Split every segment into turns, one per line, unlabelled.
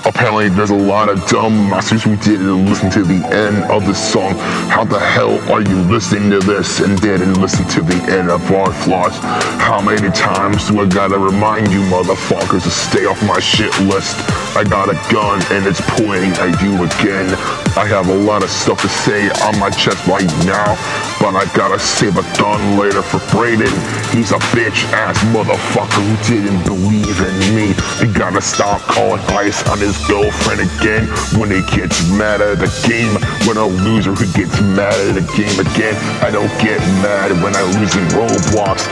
Apparently there's a lot of dumb masters who didn't listen to the end of the song. How the hell are you listening to this and didn't listen to the end of our flaws? How many times do I gotta remind you motherfuckers to stay off my shit list? I got a gun and it's pointing at you again. I have a lot of stuff to say on my chest right now, but I gotta save a gun later for Brayden. He's a bitch ass motherfucker who didn't believe in me. You gotta stop calling ice on his girlfriend again when he gets mad at the game. When a loser who gets mad at the game again. I don't get mad when I lose in Roblox.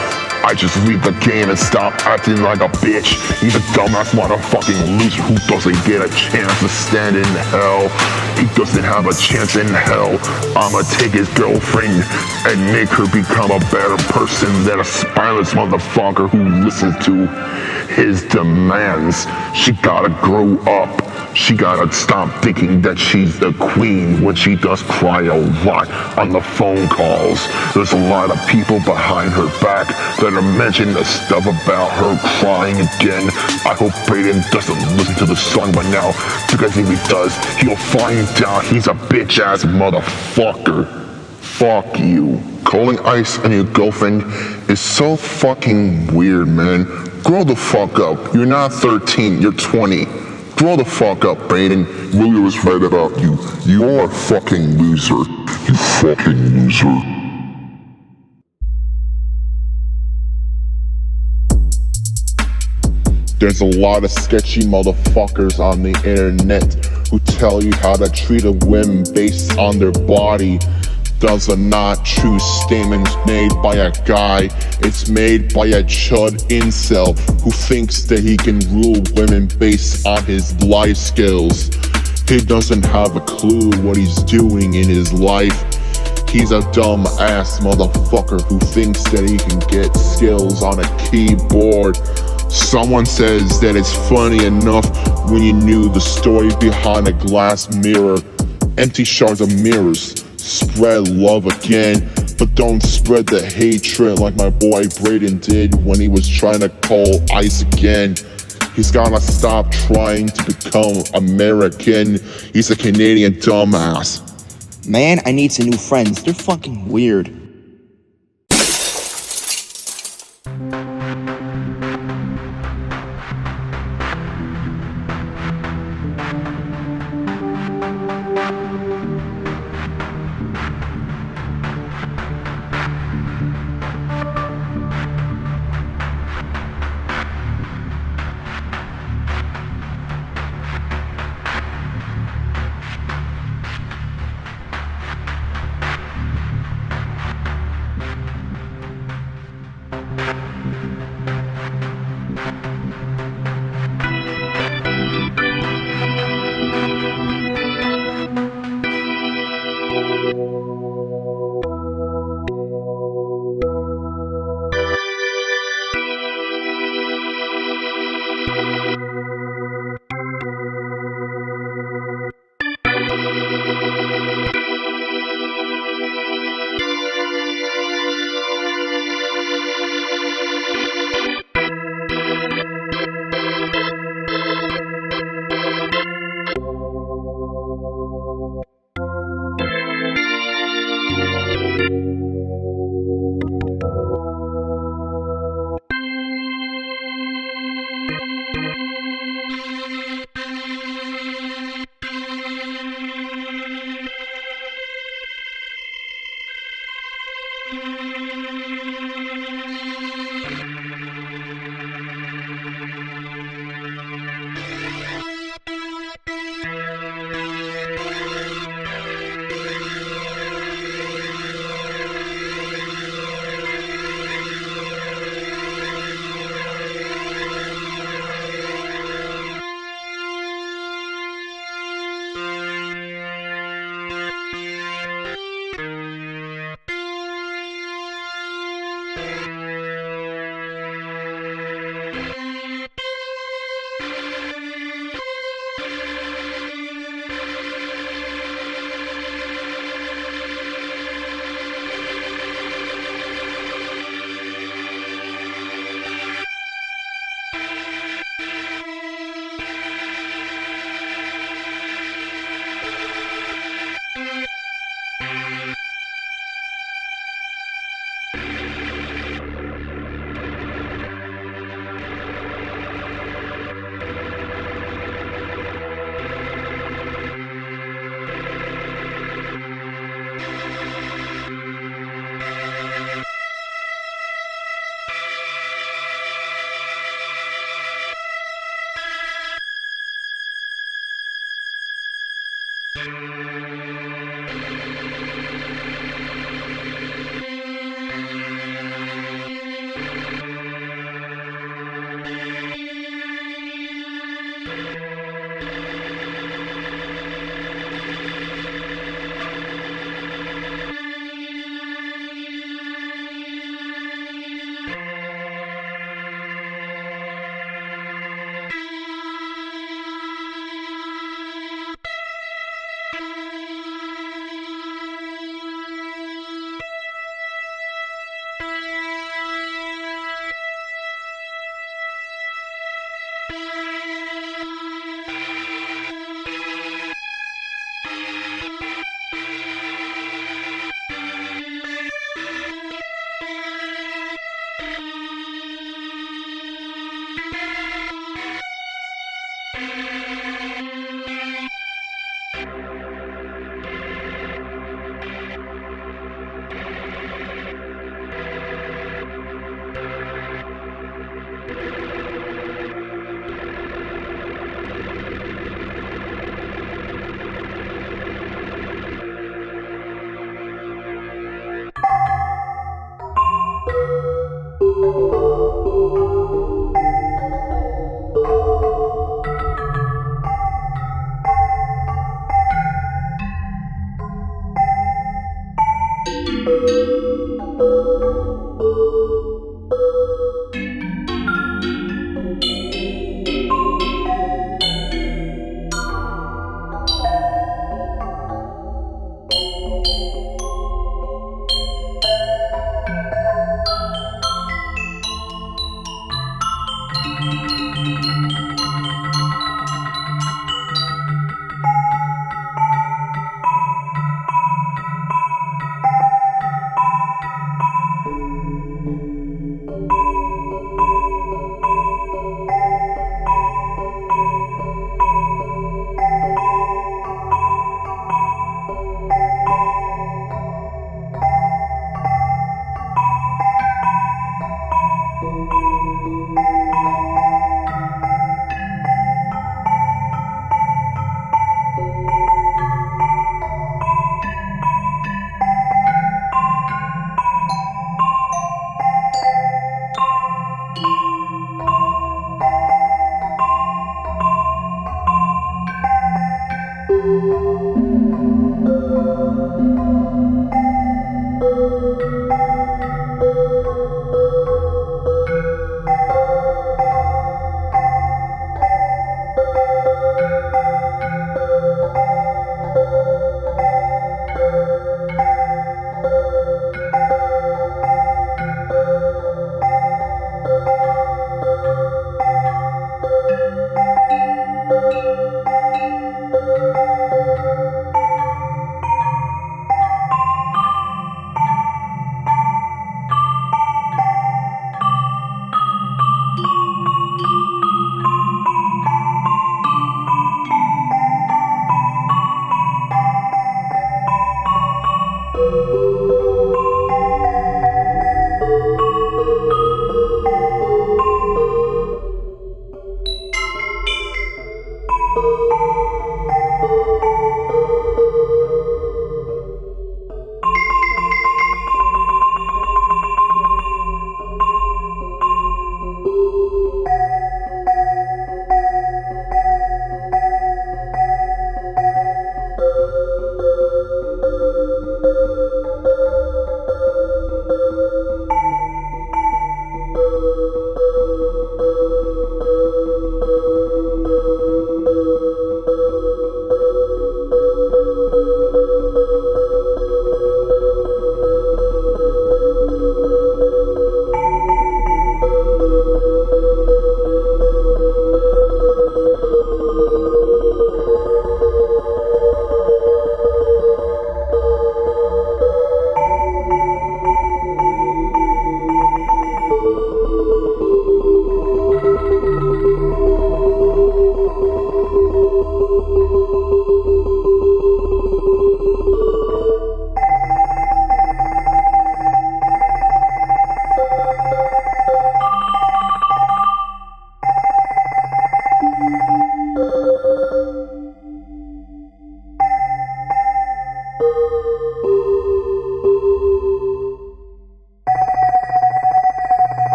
I just leave the game and stop acting like a bitch. He's a dumbass motherfucking loser who doesn't get a chance to stand in hell. He doesn't have a chance in hell. I'ma take his girlfriend and make her become a better person than a spineless motherfucker who listens to his demands. She gotta grow up. She gotta stop thinking that she's the queen when she does cry a lot on the phone calls. There's a lot of people behind her back that are mentioning the stuff about her crying again. I hope Brayden doesn't listen to the song by now, because if he does, he'll find out he's a bitch ass motherfucker. Fuck you. Calling ice on your girlfriend is so fucking weird, man. Grow the fuck up. You're not 13, you're 20. Grow the fuck up, Brayden. Willie was right about you. You are a fucking loser. You fucking loser. There's a lot of sketchy motherfuckers on the internet who tell you how to treat a woman based on their body. Those are not true statements made by a guy. It's made by a chud incel who thinks that he can rule women based on his life skills. He doesn't have a clue what he's doing in his life. He's a dumb ass motherfucker who thinks that he can get skills on a keyboard. Someone says that it's funny enough when you knew the story behind a glass mirror. Empty shards of mirrors. Spread love again, but don't spread the hatred like my boy Brayden did when he was trying to call ice again. He's gotta stop trying to become American. He's a Canadian dumbass.
Man, I need some new friends. They're fucking weird.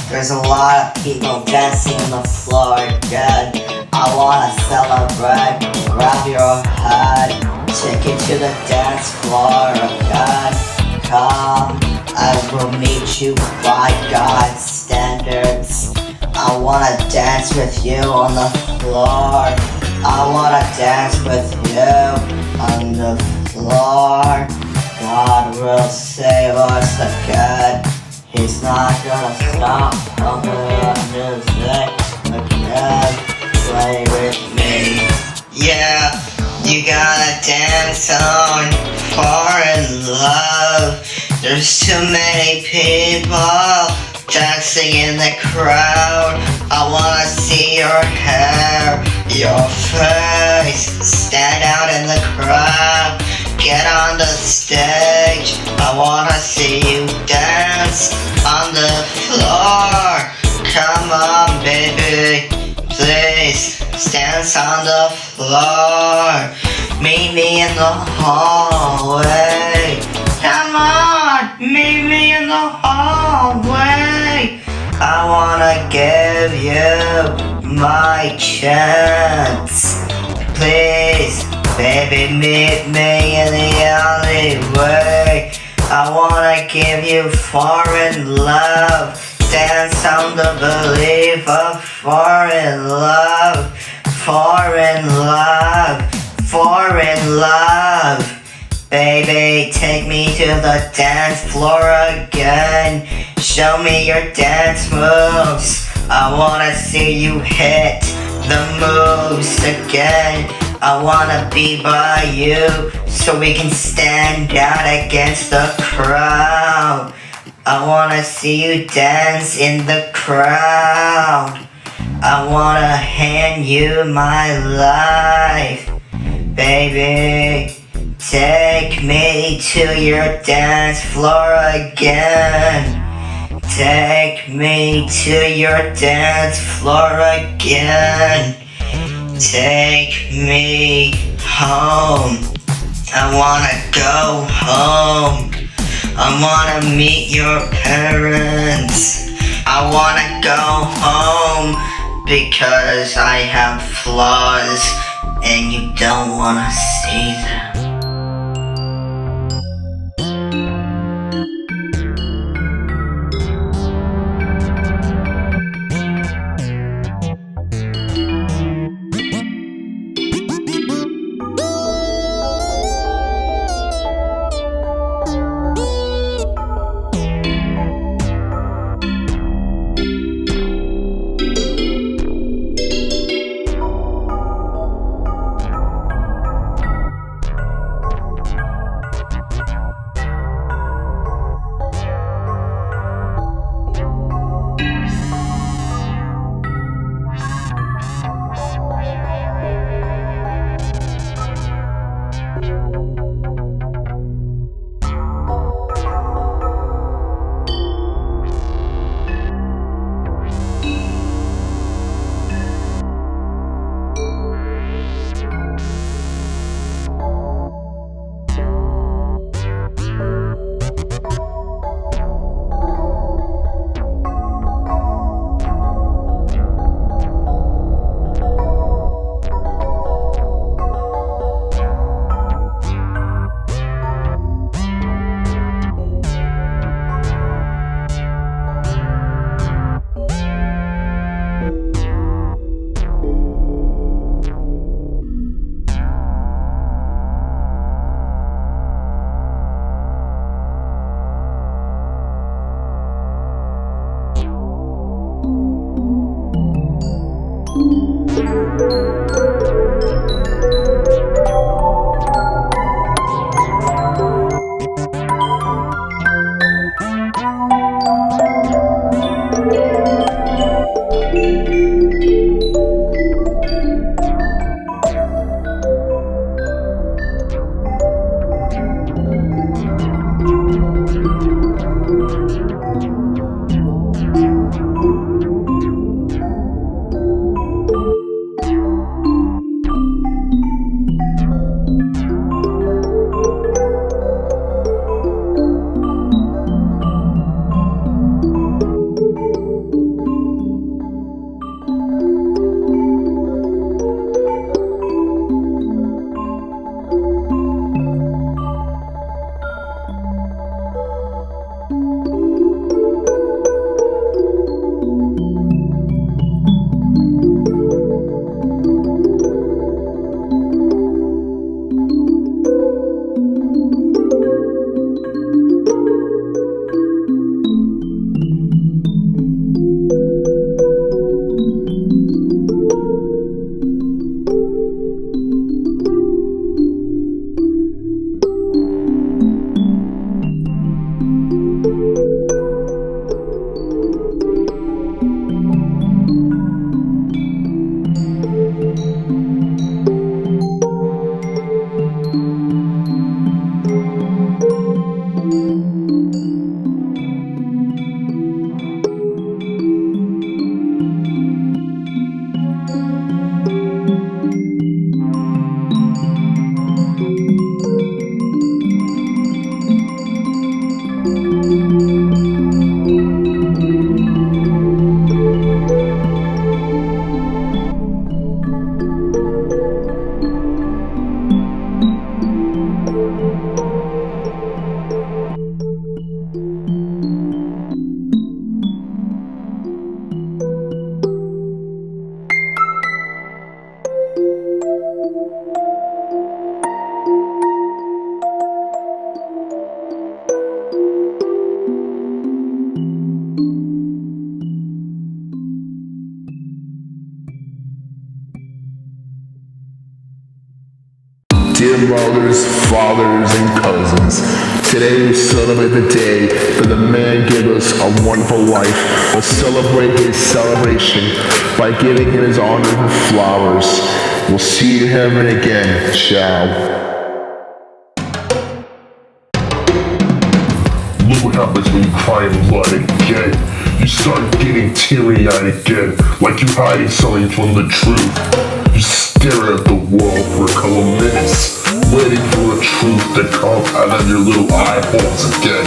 There's a lot of people dancing on the floor, good. I wanna celebrate. Grab your head, take it to the dance floor, good. Come, I will meet you by God's standards. I wanna dance with you on the floor. I wanna dance with you on the floor. God will save us again. He's not gonna stop pumping our music again. Play with me. Yeah, You gotta dance on foreign love. There's too many people dancing in the crowd. I wanna see your hair, your face. Stand out in the crowd. Get on the stage. I wanna see you dance on the floor. Come on, baby. Please dance on the floor. Meet me in the hallway. Come on, meet me in the hallway. I wanna give you my chance. Please, baby, meet me in the alleyway. I wanna give you foreign love. Dance on the belief of foreign love. Foreign love. Foreign love. Baby, take me to the dance floor again. Show me your dance moves. I wanna see you hit the moves again. I wanna be by you so we can stand out against the crowd. I wanna see you dance in the crowd. I wanna hand you my life. Baby, take me to your dance floor again. Take me to your dance floor again. Take me home. I wanna go home. I wanna meet your parents. I wanna go home because I have flaws and you don't wanna see them.
brothers, fathers, and cousins. Today we celebrate the day that the man gave us a wonderful life. We'll celebrate his celebration by giving him his honor with flowers. We'll see you in heaven again. Ciao. Look what happens when you cry in blood again. You start getting teary-eyed again, like you're hiding something from the truth. You stare at the world for a couple minutes, waiting for the truth to come out of your little eye holes again.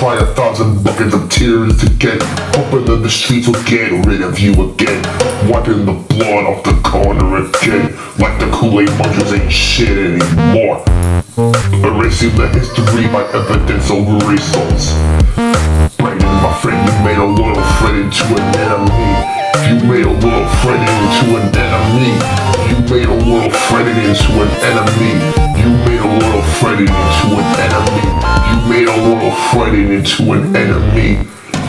Cry 1,000 buckets of tears again, hoping that the streets will get rid of you again, wiping the blood off the corner again, like the Kool-Aid munchers ain't shit anymore. Erasing the history by evidence over results. Brandon, my friend, you made a loyal friend into an enemy. You made a loyal friend into an enemy. You made a loyal friend into an enemy. You made a loyal friend into an enemy. You made a loyal friend into an enemy.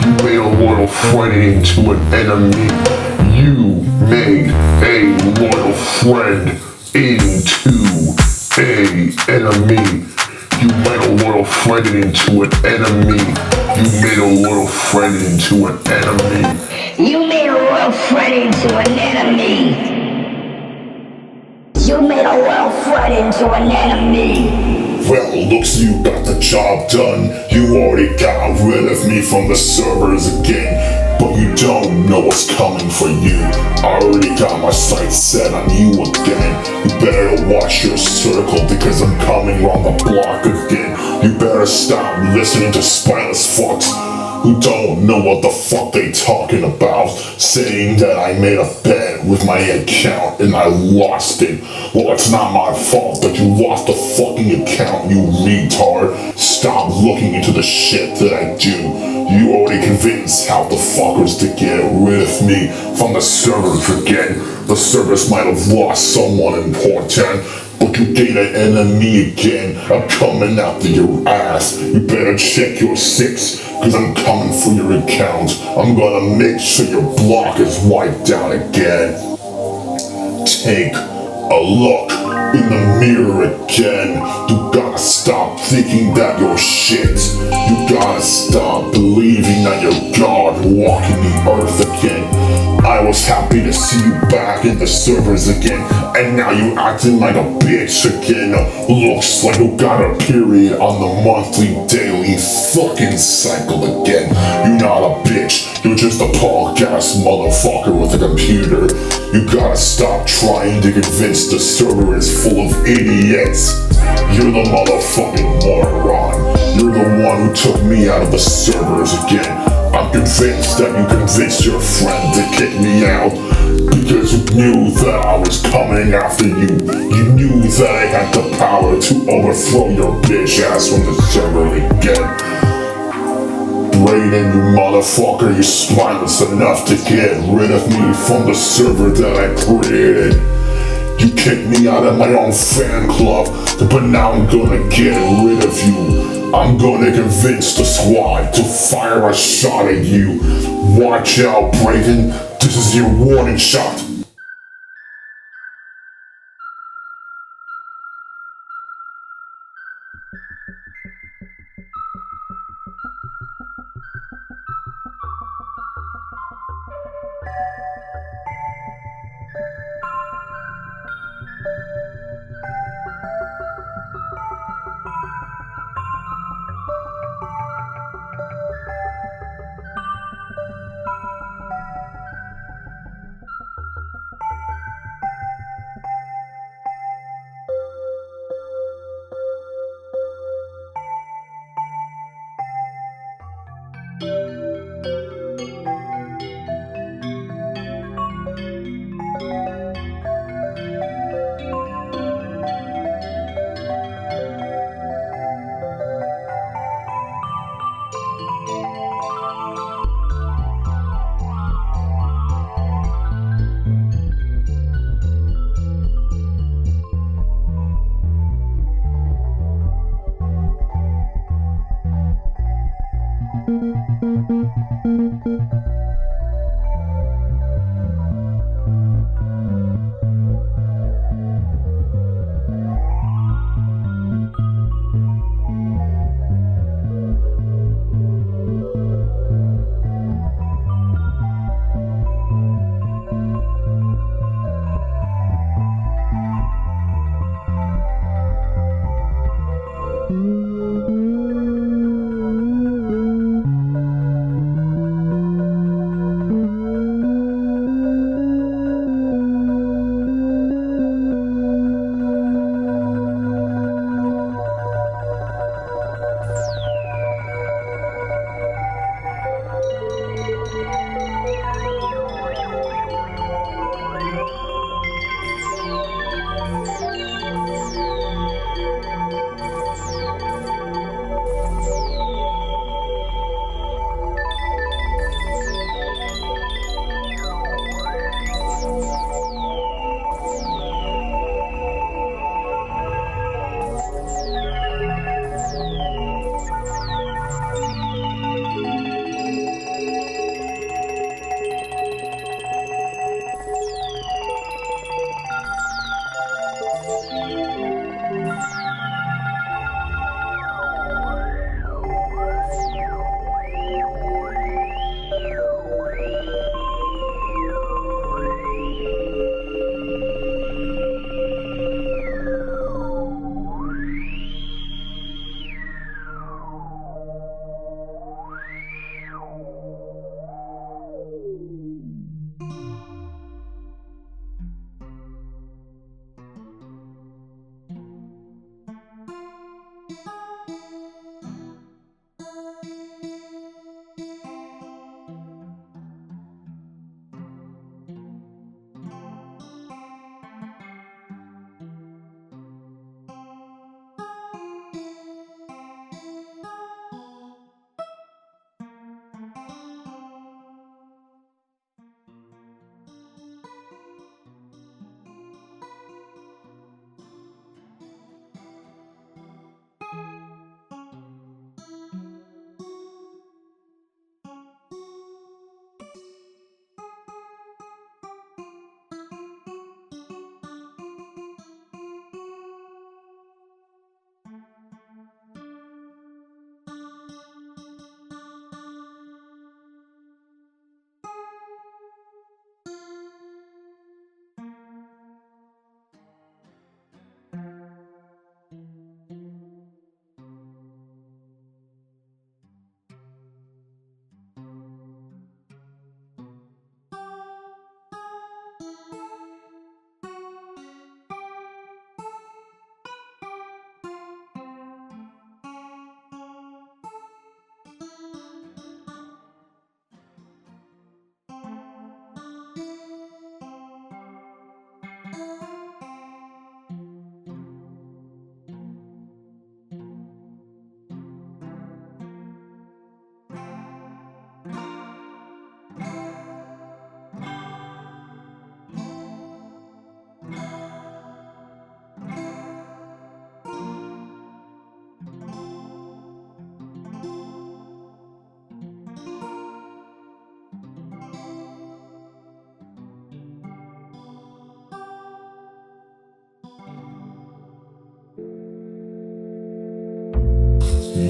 You made a loyal friend into an enemy. You made a loyal friend into an enemy. You made a loyal friend into an enemy. You made a loyal friend into an enemy.
You made a loyal friend into an enemy. You made a loyal friend into an enemy.
Well, looks you got the job done. You already got rid of me from the servers again. But you don't know what's coming for you. I already got my sights set on you again. You better watch your circle because I'm coming round the block again. You better stop listening to spineless fucks who don't know what the fuck they talking about, saying that I made a bet with my account and I lost it. Well, it's not my fault that you lost the fucking account, you retard. Stop looking into the shit that I do. You already convinced half the fuckers to get rid of me from the servers again. The servers might have lost someone important, but you did an enemy again. I'm coming after your ass. You better check your six, cause I'm coming for your account. I'm gonna make sure your block is wiped out again. Take a look in the mirror again. You gotta stop thinking that you're shit. You gotta stop believing that you're God walking the earth again. I was happy to see you back in the servers again, and now you acting like a bitch again. Looks like you got a period on the monthly, daily fucking cycle again. You're not a bitch, you're just a punk-ass motherfucker with a computer. You gotta stop trying to convince the server is full of idiots. You're the motherfucking moron. You're the one who took me out of the servers again. I'm convinced that you convinced your friend to kick me out because you knew that I was coming after you. You knew that I had the power to overthrow your bitch ass from the server again. Brayden, you motherfucker, you're spineless enough to get rid of me from the server that I created. You kicked me out of my own fan club, but now I'm gonna get rid of you. I'm gonna convince the squad to fire a shot at you. Watch out, Brayden. This is your warning shot.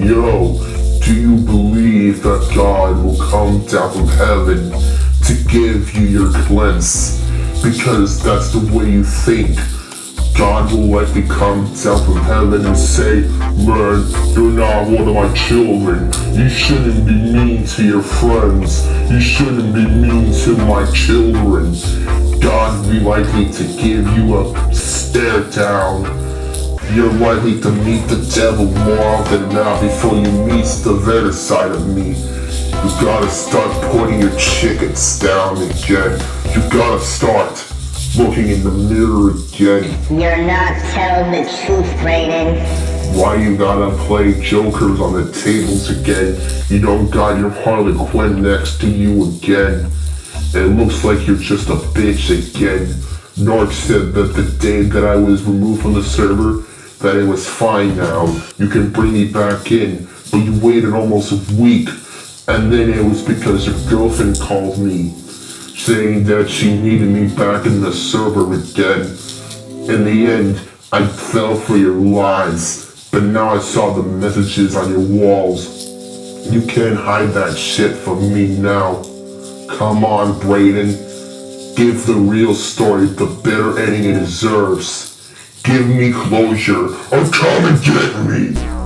Yo, do you believe that God will come down from heaven to give you your cleanse? Because that's the way you think. God will likely come down from heaven and say, man, you're not one of my children. You shouldn't be mean to your friends. You shouldn't be mean to my children. God will be likely to give you a stare down. You're likely to meet the devil more often than not before you meet the better side of me. You gotta start putting your chickens down again. You gotta start looking in the mirror again.
You're not telling the truth, Brayden.
Why you gotta play jokers on the tables again? You don't got your Harley Quinn next to you again. It looks like you're just a bitch again. Narc said that the day that I was removed from the server, that it was fine now. You can bring me back in, but you waited almost a week. And then it was because your girlfriend called me, saying that she needed me back in the server again. In the end, I fell for your lies, but now I saw the messages on your walls. You can't hide that shit from me now. Come on, Brayden. Give the real story the better ending it deserves. Give me closure, or come and get me!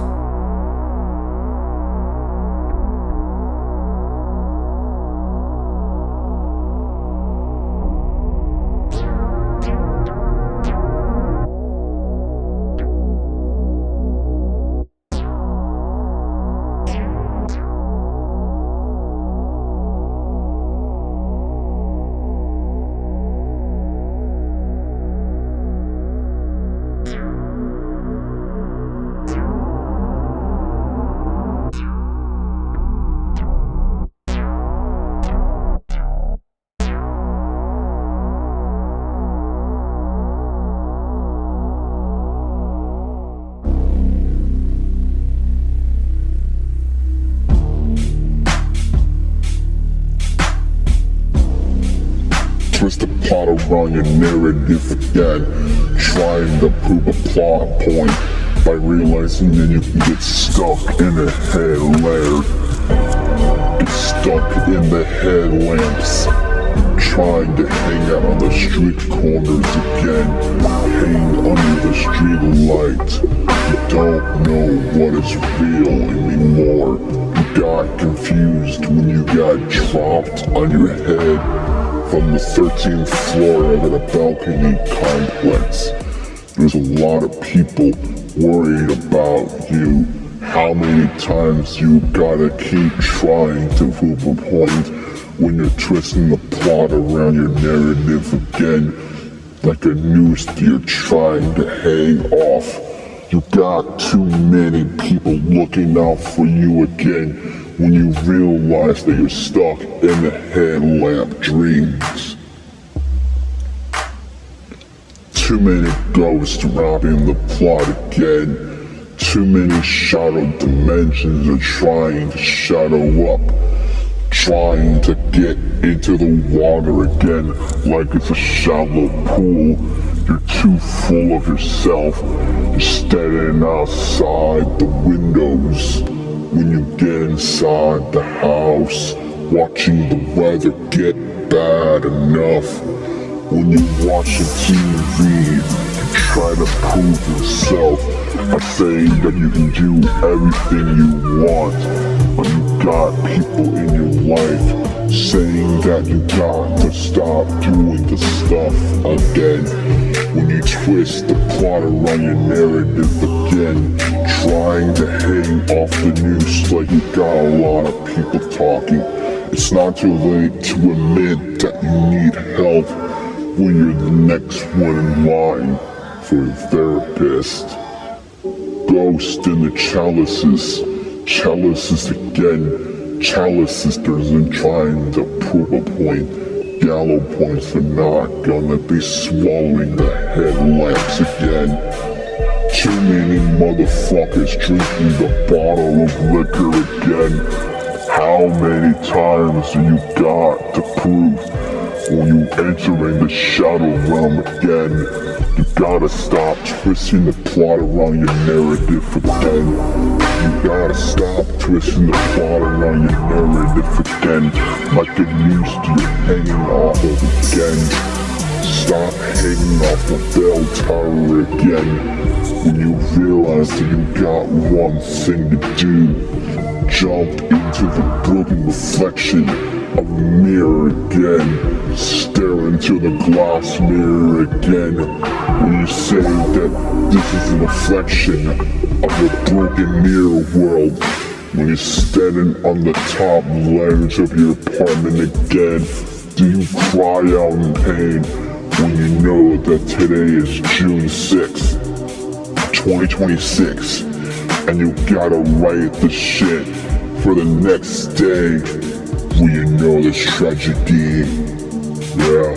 Twist the plot around your narrative again, trying to prove a plot point by realizing that you can get stuck in a head layer. Get stuck in the headlamps, trying to hang out on the street corners again, hang under the street light. You don't know what is real anymore. You got confused when you got dropped on your head from the 13th floor of a balcony complex. There's a lot of people worried about you. How many times you gotta keep trying to prove a point when you're twisting the plot around your narrative again, like a noose that you're trying to hang off. You got too many people looking out for you again when you realize that you're stuck in the headlamp dreams. Too many ghosts robbing the plot again. Too many shadow dimensions are trying to shadow up, trying to get into the water again like it's a shallow pool. You're too full of yourself. You're standing outside the windows. When you get inside the house, watching the weather get bad enough. When you watch the TV, you try to prove yourself by saying that you can do everything you want. But you got people in your life saying that you got to stop doing the stuff again. When you twist the plot around your narrative again, trying to hang off the noose like you got a lot of people talking. It's not too late to admit that you need help when you're the next one in line for a therapist. Ghost in the chalices, chalices again, chalices isn't trying to prove a point. Gallow points are not gonna be swallowing the headlamps again. Too many motherfuckers drinking the bottle of liquor again. How many times do you got to prove when you entering the shadow realm again? You gotta stop twisting the plot around your narrative again. You gotta stop twisting the plot around your narrative again, like it used to, you're hanging off of again. Stop hanging off the bell tower again. When you realize that you got one thing to do, jump into the broken reflection of a mirror again. Stare into the glass mirror again. When you say that this is a reflection of the broken mirror world. When you're standing on the top ledge of your apartment again, do you cry out in pain when you know that today is June 6th, 2026, and you gotta write the shit for the next day when you know there's tragedy? Yeah.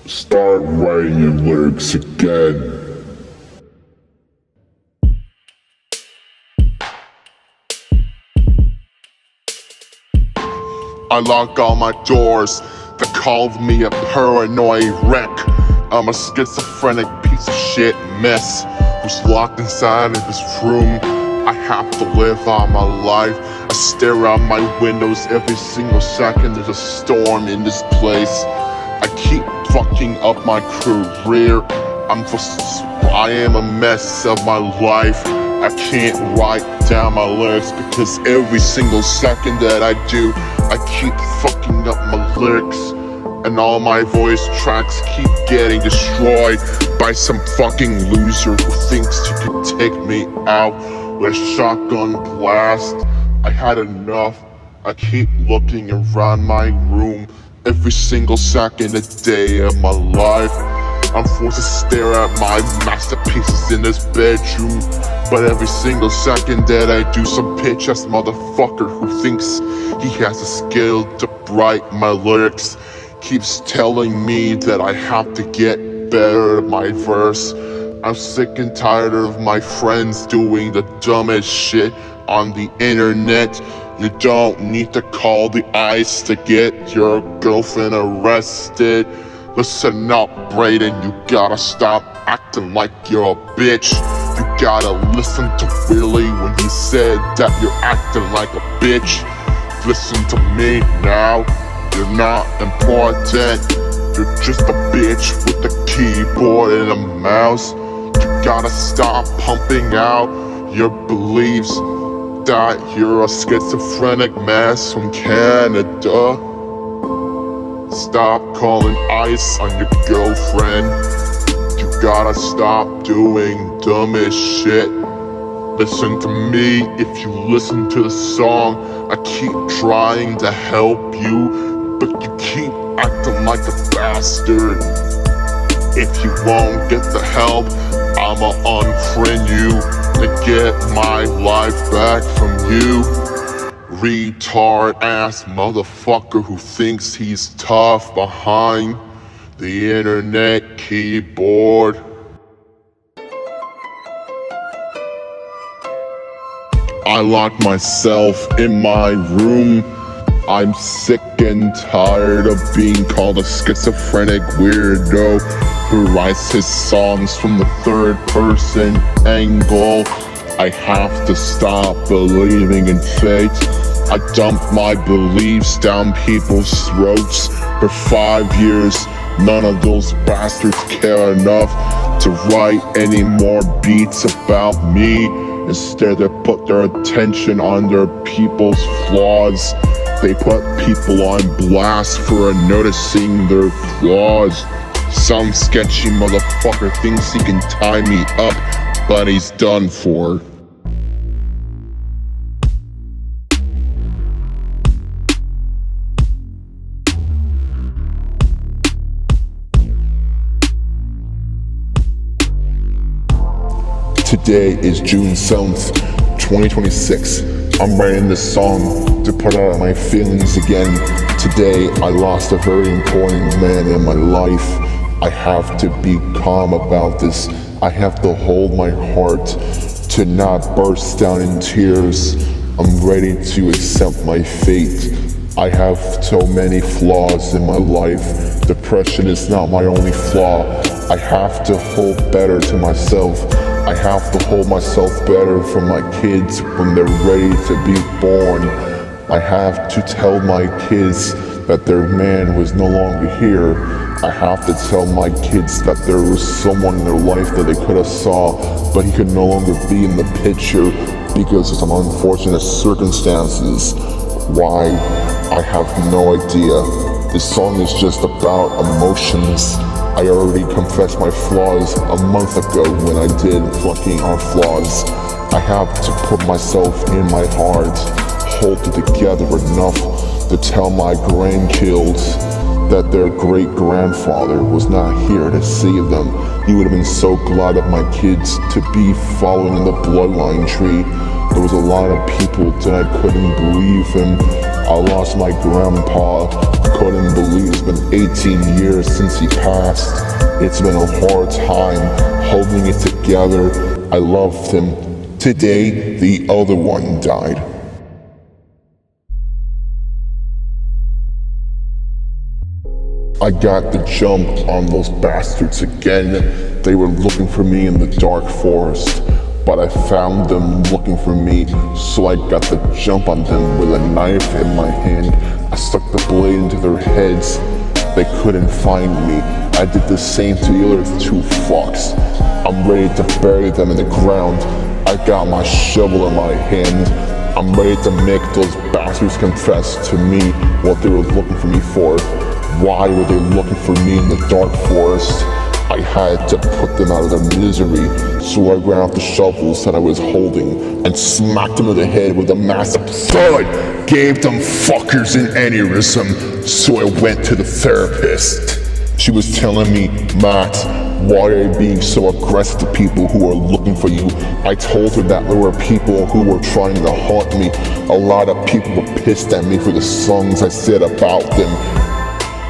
Start writing your lyrics again. I lock all my doors. They called me a paranoid wreck. I'm a schizophrenic piece of shit mess who's locked inside of this room. I have to live out my life. I stare out my windows every single second. There's a storm in this place. I keep fucking up my career. I am a mess of my life. I can't write down my lyrics because every single second that I do, I keep fucking up my lyrics. And all my voice tracks keep getting destroyed by some fucking loser who thinks he can take me out with a shotgun blast. I had enough. I keep looking around my room every single second a day of my life. I'm forced to stare at my masterpieces in this bedroom, but every single second that I do, some bitch-ass motherfucker who thinks he has the skill to write my lyrics keeps telling me that I have to get better at my verse. I'm sick and tired of my friends doing the dumbest shit on the internet. You don't need to call the ICE to get your girlfriend arrested. Listen up, Brayden, you gotta stop acting like you're a bitch. You gotta listen to Willie when he said that you're acting like a bitch. Listen to me now, you're not important. You're just a bitch with a keyboard and a mouse. You gotta stop pumping out your beliefs that you're a schizophrenic mess from Canada. Stop calling ICE on your girlfriend. You gotta stop doing dumbest shit. Listen to me, if you listen to the song, I keep trying to help you, but you keep acting like a bastard. If you won't get the help, I'ma unfriend you to get my life back from you. Retard ass motherfucker who thinks he's tough behind the internet keyboard. I lock myself in my room. I'm sick and tired of being called a schizophrenic weirdo who writes his songs from the third person angle. I have to stop believing in fate. I dumped my beliefs down people's throats for 5 years. None of those bastards care enough to write any more beats about me. Instead, they put their attention on their people's flaws. They put people on blast for noticing their flaws. Some sketchy motherfucker thinks he can tie me up, but he's done for. Today is June 7th, 2026. I'm writing this song to put out my feelings again. Today, I lost a very important man in my life. I have to be calm about this. I have to hold my heart to not burst down in tears. I'm ready to accept my fate. I have so many flaws in my life. Depression is not my only flaw. I have to hold better to myself. I have to hold myself better for my kids when they're ready to be born. I have to tell my kids that their man was no longer here. I have to tell my kids that there was someone in their life that they could have saw, but he could no longer be in the picture because of some unfortunate circumstances. Why? I have no idea. This song is just about emotions. I already confessed my flaws a month ago when I did fucking our flaws. I have to put myself in my heart, hold it together enough to tell my grandkids that their great-grandfather was not here to save them. He would have been so glad of my kids to be following the bloodline tree. There was a lot of people that I couldn't believe in. I lost my grandpa. Couldn't believe it's been 18 years since he passed. It's been a hard time holding it together. I loved him. Today, the other one died. I got the jump on those bastards again. They were looking for me in the dark forest, but I found them looking for me, so I got the jump on them with a knife in my hand. I stuck the blade into their heads. They couldn't find me. I did the same to the other two fucks. I'm ready to bury them in the ground. I got my shovel in my hand. I'm ready to make those bastards confess to me what they were looking for me for. Why were they looking for me in the dark forest? I had to put them out of their misery, so I grabbed the shovels that I was holding and smacked them in the head with a massive thud. Gave them fuckers an aneurysm, so I went to the therapist. She was telling me, Matt, why are you being so aggressive to people who are looking for you? I told her that there were people who were trying to haunt me. A lot of people were pissed at me for the songs I said about them.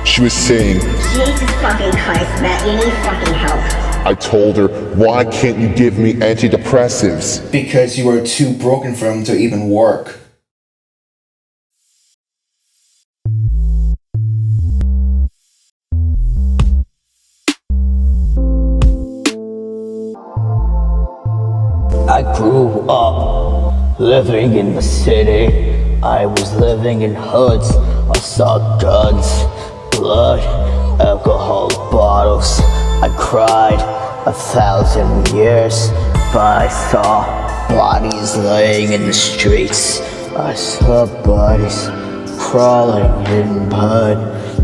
She was saying,
Jesus fucking Christ, Matt, you need fucking help.
I told her, why can't you give me antidepressives?
Because you are too broken for them to even work.
I grew up living in the city. I was living in hoods. I saw guns, blood, alcohol bottles. I cried 1,000 years, but I saw bodies laying in the streets. I saw bodies crawling in blood.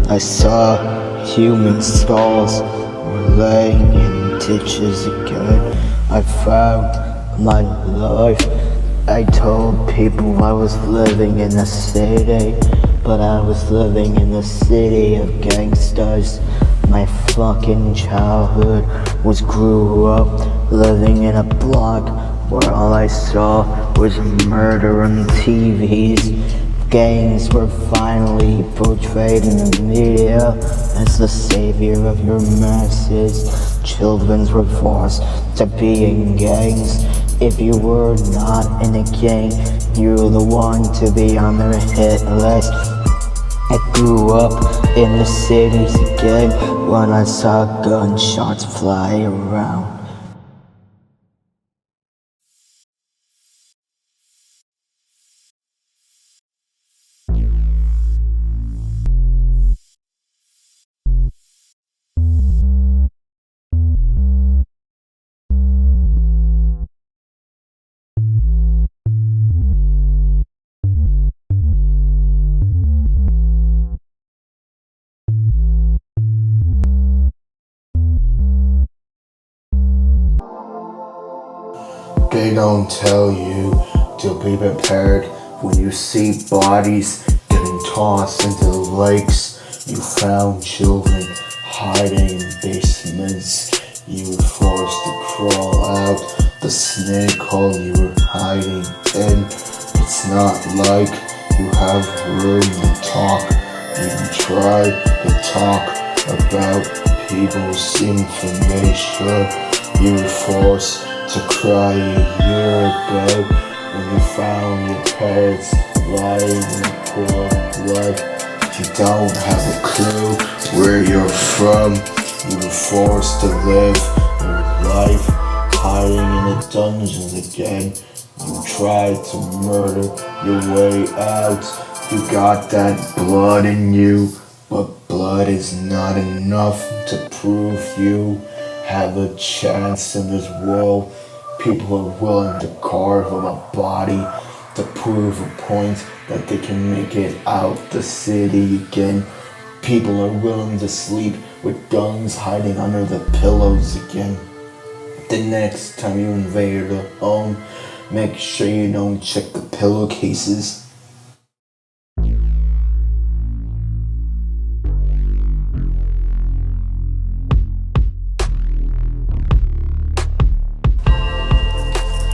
I saw human skulls laying in ditches again. I found my life. I told people I was living in a city, but I was living in the city of gangsters. My fucking childhood was grew up living in a block where all I saw was murder on TVs. Gangs were finally portrayed in the media as the savior of your masses. Children were forced to be in gangs. If you were not in a gang, you were the one to be on their hit list. I grew up in the cities again when I saw gunshots fly around.
They don't tell you to be prepared when you see bodies getting tossed into the lakes. You found children hiding in basements. You were forced to crawl out the snake hole you were hiding in. It's not like you have room to talk. You tried to talk about people's information. You were forced to cry a year ago when you found your parents lying in poor blood. You don't have a clue where you're from. You were forced to live your life hiding in the dungeons again. You tried to murder your way out. You got that blood in you, but blood is not enough to prove you have a chance in this world. People are willing to carve up a body to prove a point that they can make it out the city again. People are willing to sleep with guns hiding under the pillows again. The next time you invade a home, make sure you don't check the pillowcases.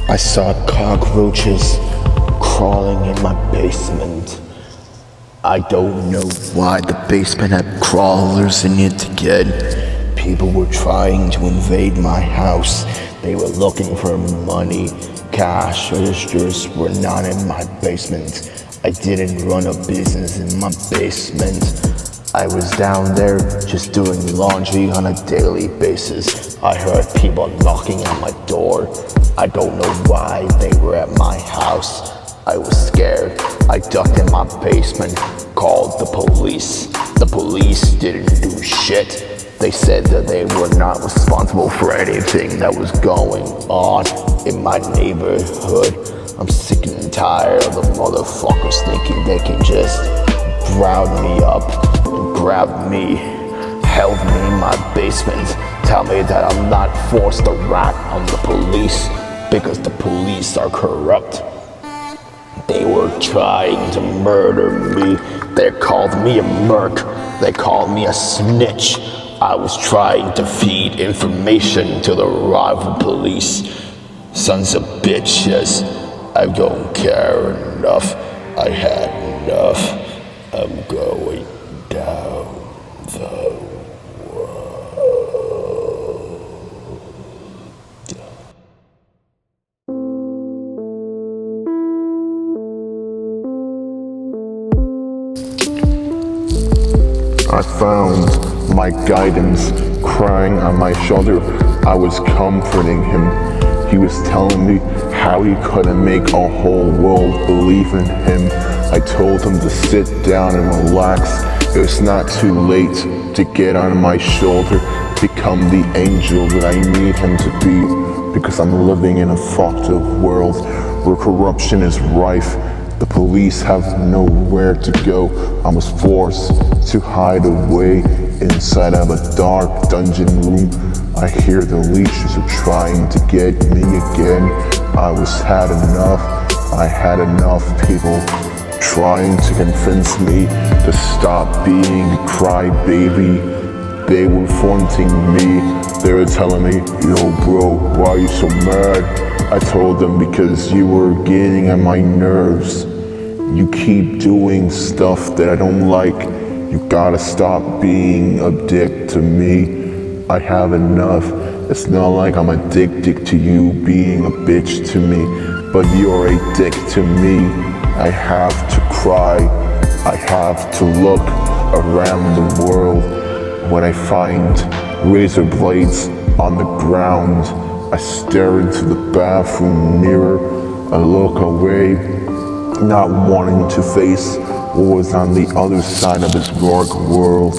I saw cockroaches crawling in my basement. I don't know why the basement had crawlers in it again. People were trying to invade my house. They were looking for money. Cash registers were not in my basement. I didn't run a business in my basement. I was down there just doing laundry on a daily basis. I heard people knocking on my door. I don't know why they were at my house. I was scared. I ducked in my basement, called the police. The police didn't do shit. They said that they were not responsible for anything that was going on in my neighborhood. I'm sick and tired of the motherfuckers thinking they can just round me up and grab me, held me in my basement, tell me that I'm not forced to rat on the police because the police are corrupt. They were trying to murder me. They called me a merc. They called me a snitch. I was trying to feed information to the rival police. Sons of bitches. I don't care enough. I had enough. I'm going down the
I found my guidance crying on my shoulder. I was comforting him. He was telling me how he couldn't make a whole world believe in him. I told him to sit down and relax. It was not too late to get on my shoulder, become the angel that I need him to be, because I'm living in a fucked up world where corruption is rife. The police have nowhere to go. I was forced to hide away inside of a dark dungeon room. I hear the leashes are trying to get me again. I had enough. I had enough people trying to convince me to stop being a crybaby. They were fronting me. They were telling me, yo bro, why are you so mad? I told them because you were getting on my nerves. You keep doing stuff that I don't like. You gotta stop being a dick to me. I have enough. It's not like I'm addicted to you being a bitch to me, but you're a dick to me. I have to cry. I have to look around the world. When I find razor blades on the ground, I stare into the bathroom mirror. I look away, not wanting to face what was on the other side of this dark world.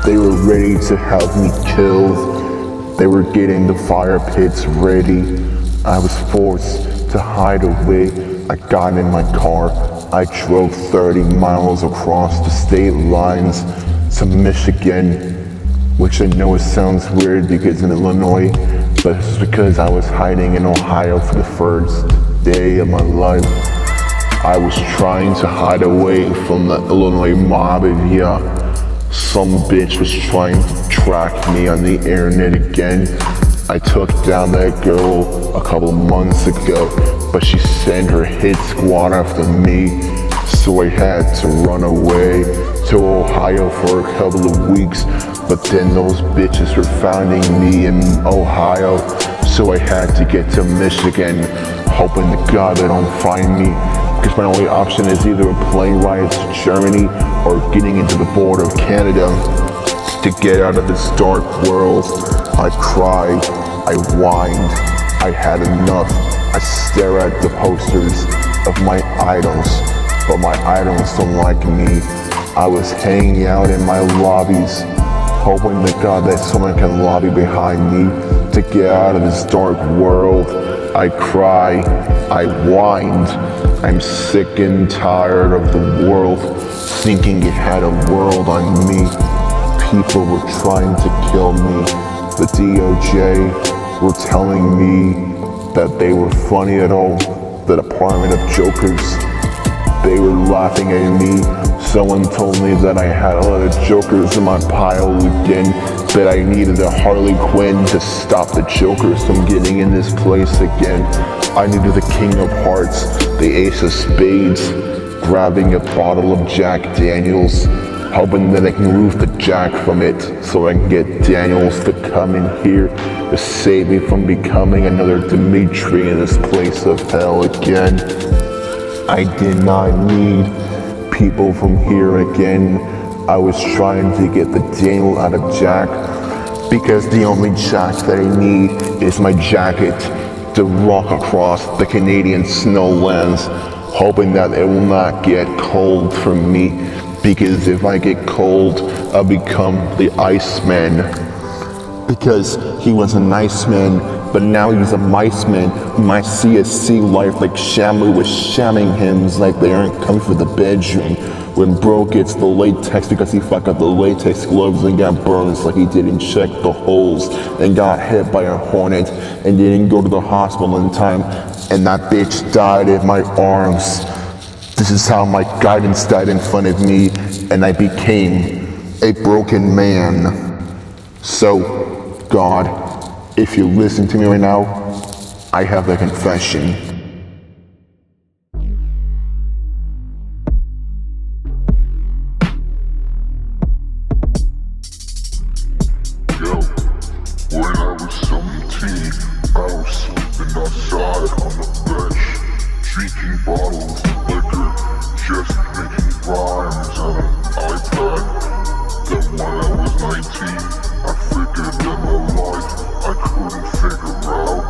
They were ready to have me killed. They were getting the fire pits ready. I was forced to hide away. I got in my car. I drove 30 miles across the state lines to Michigan, which I know it sounds weird because in Illinois, but it's because I was hiding in Ohio for the first day of my life. I was trying to hide away from the Illinois MAFIA. Some bitch was trying to track me on the internet again. I took down that girl a couple of months ago, but she sent her hit squad after me, so I had to run away to Ohio for a couple of weeks. But then those bitches were finding me in Ohio, So I had to get to Michigan, hoping to God they don't find me. Because my only option is either a plane ride to Germany or getting into the border of Canada. To get out of this dark world, I cried, I whined, I had enough. I stare at the posters of my idols, but my idols don't like me. I was hanging out in my lobbies, hoping to God that someone can lobby behind me to get out of this dark world. I cry, I whined. I'm sick and tired of the world thinking it had a world on me. People were trying to kill me. The DOJ were telling me that they were funny at all. The Department of Jokers, they were laughing at me. Someone told me that I had a lot of jokers in my pile again, that I needed a Harley Quinn to stop the jokers from getting in this place again. I needed the King of Hearts, the Ace of Spades, grabbing a bottle of Jack Daniels, hoping that I can remove the Jack from it so I can get Daniels to come in here to save me from becoming another Dimitri in this place of hell again. I did not need people from here again. I was trying to get the Daniel out of Jack because the only Jack that I need is my jacket to walk across the Canadian snowlands, hoping that it will not get cold for me, because if I get cold, I'll become the Iceman. Because he was a nice man, but now he's a mice man who might see a sea life like Shamu was shamming him like they aren't coming for the bedroom. When bro gets the latex because he fucked up the latex gloves and got burns like he didn't check the holes and got hit by a hornet and didn't go to the hospital in time, and that bitch died in my arms. This is how my guidance died in front of me, and I became a broken man. So, God, if you listen to me right now, I have a confession.
Yo, when I was 17, I was sleeping outside on the bench, drinking bottles of liquor, just making rhymes on an iPad. Then when I was 19, I figured that my life, I couldn't figure out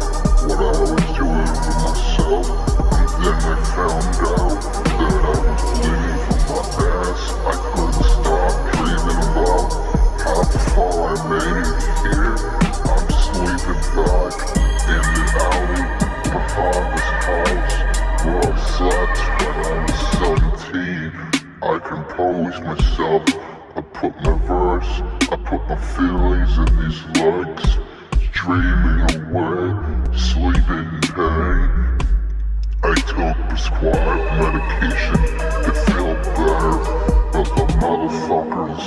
what I was doing with myself. And then I found out that I was bleeding from my ass. I couldn't stop dreaming about how far I made it here. I'm sleeping back in the alley behind this house where I slept when I was 17. I composed myself, I put my verse, I put my feelings in these lyrics, dreaming away, sleeping in pain. I took prescribed medication to feel better, but the motherfuckers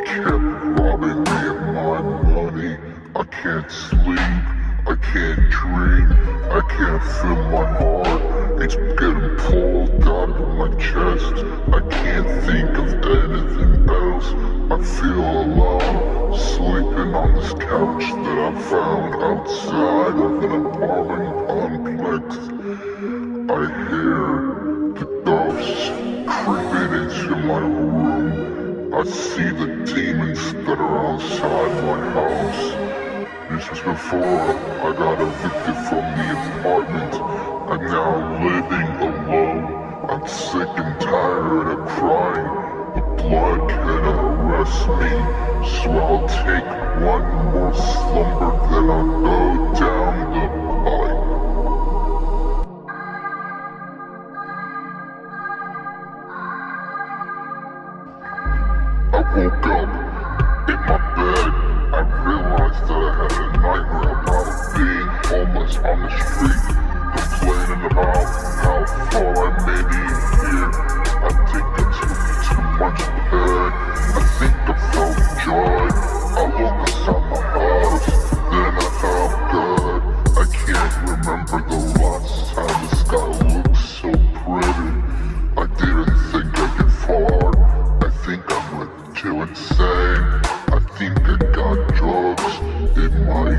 kept robbing me of my money. I can't sleep, I can't dream, I can't feel my heart. It's getting pulled out of my chest. I can't think of anything else. I feel alone, sleeping on this couch that I found outside of an apartment complex. I hear the ghosts creeping into my room. I see the demons that are outside my house. This was before I got evicted from the apartment. I'm now living alone. I'm sick and tired of crying. The blood cannot arrest me, so I'll take one more slumber, then I'll go down the pipe. I woke up in my bed. I realized that I had a nightmare about being homeless on the street, complaining about how far I made it here. I think I took too much pain. I think I felt joy. I look inside my house, then I felt good. I can't remember the last time the sky looked so pretty. I didn't think I could fart. I think I went too insane. I think I got drugs in my